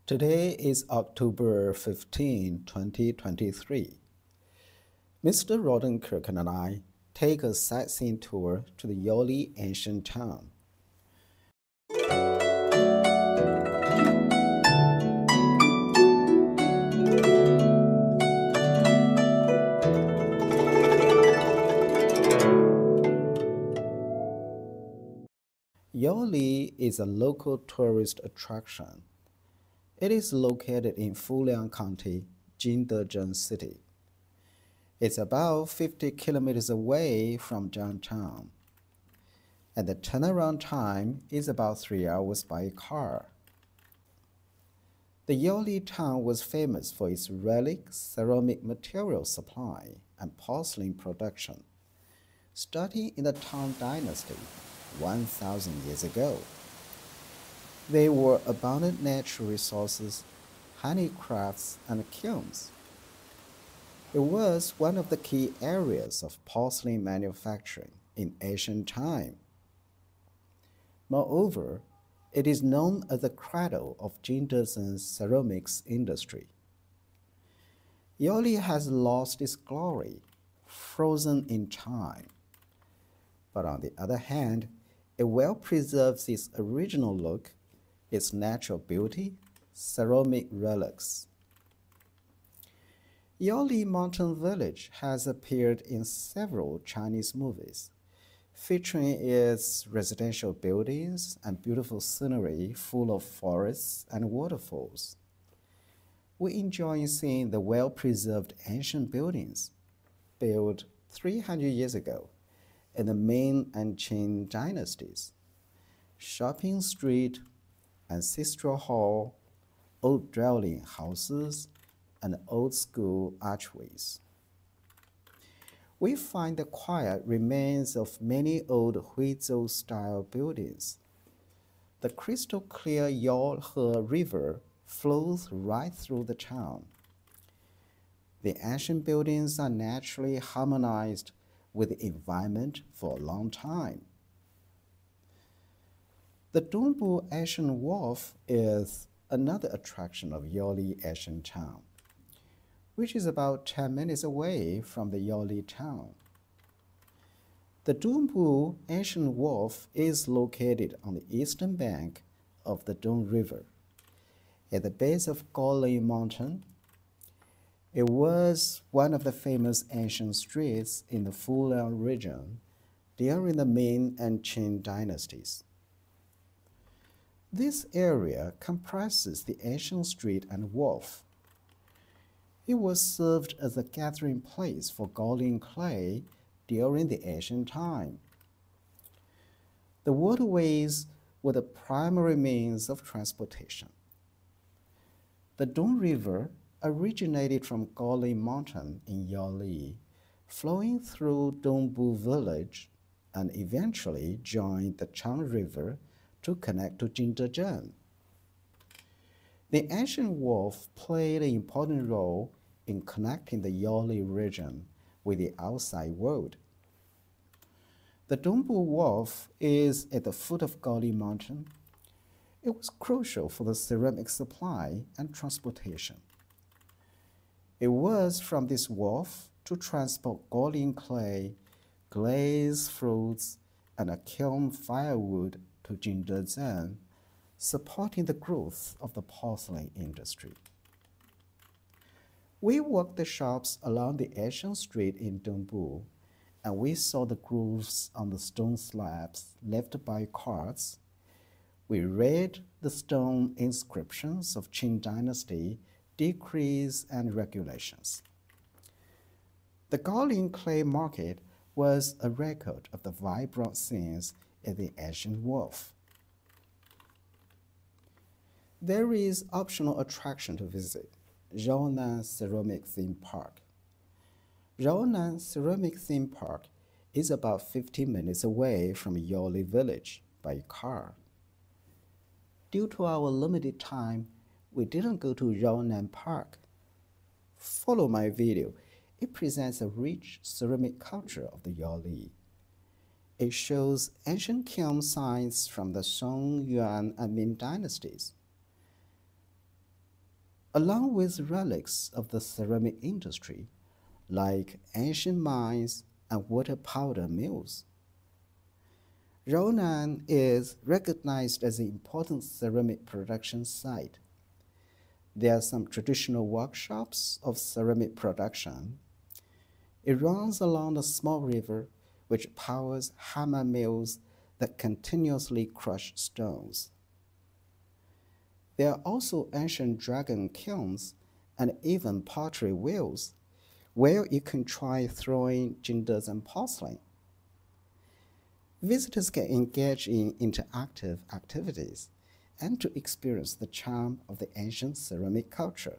Today is October 15, 2023. Mr. Rodenkirk and I take a sightseeing tour to the Yaoli Ancient Town. Yaoli is a local tourist attraction. It is located in Fuliang County, Jingdezhen city. It's about 50 kilometers away from downtown, and the turnaround time is about 3 hours by car. The Yaoli town was famous for its relic ceramic material supply and porcelain production, starting in the Tang Dynasty 1,000 years ago. There were abundant natural resources, handicrafts, and kilns. It was one of the key areas of porcelain manufacturing in ancient time. Moreover, it is known as the cradle of Jingdezhen's ceramics industry. Yaoli has lost its glory, frozen in time. But on the other hand, it well preserves its original look, its natural beauty, ceramic relics. Yaoli Mountain Village has appeared in several Chinese movies, featuring its residential buildings and beautiful scenery full of forests and waterfalls. We enjoy seeing the well-preserved ancient buildings built 300 years ago in the Ming and Qing dynasties, shopping street, ancestral hall, old dwelling houses, and old-school archways. We find the quiet remains of many old Huizhou-style buildings. The crystal-clear Yaoli River flows right through the town. The ancient buildings are naturally harmonized with the environment for a long time. The Dumo Asan Wharf is another attraction of Yaoli Ancient Town, which is about 10 minutes away from the Yaoli town. The Dumo Ancient Wharf is located on the eastern bank of the Dong River, at the base of Yaoli Mountain. It was one of the famous ancient streets in the Fuliang region during the Ming and Qing dynasties. This area comprises the ancient street and wharf. It was served as a gathering place for gold and clay during the ancient time. The waterways were the primary means of transportation. The Dong River originated from Yaoli Mountain in Yaoli, flowing through Dongbu village, and eventually joined the Chang River to connect to Jingdezhen. The ancient wharf played an important role in connecting the Yaoli region with the outside world. The Dongbu Wharf is at the foot of Yaoli Mountain. It was crucial for the ceramic supply and transportation. It was from this wharf to transport gold and clay, glazed fruits, and a kiln firewood to Jingdezhen, supporting the growth of the porcelain industry. We walked the shops along the ancient street in Dongbu, and we saw the grooves on the stone slabs left by carts. We read the stone inscriptions of Qing Dynasty, decrees, and regulations. The gold and clay market was a record of the vibrant scenes at the ancient wharf. There is optional attraction to visit, Yaoli Ceramic Theme Park. Yaoli Ceramic Theme Park is about 15 minutes away from Yaoli Village by car. Due to our limited time, we didn't go to Yaoli Park. Follow my video. It presents a rich ceramic culture of the Yaoli. It shows ancient kiln signs from the Song, Yuan, and Ming dynasties. along with relics of the ceramic industry, like ancient mines and water powder mills. Ronan is recognized as an important ceramic production site. There are some traditional workshops of ceramic production. It runs along a small river which powers hammer mills that continuously crush stones. There are also ancient dragon kilns and even pottery wheels, where you can try throwing Jingdezhen porcelain. Visitors can engage in interactive activities and to experience the charm of the ancient ceramic culture.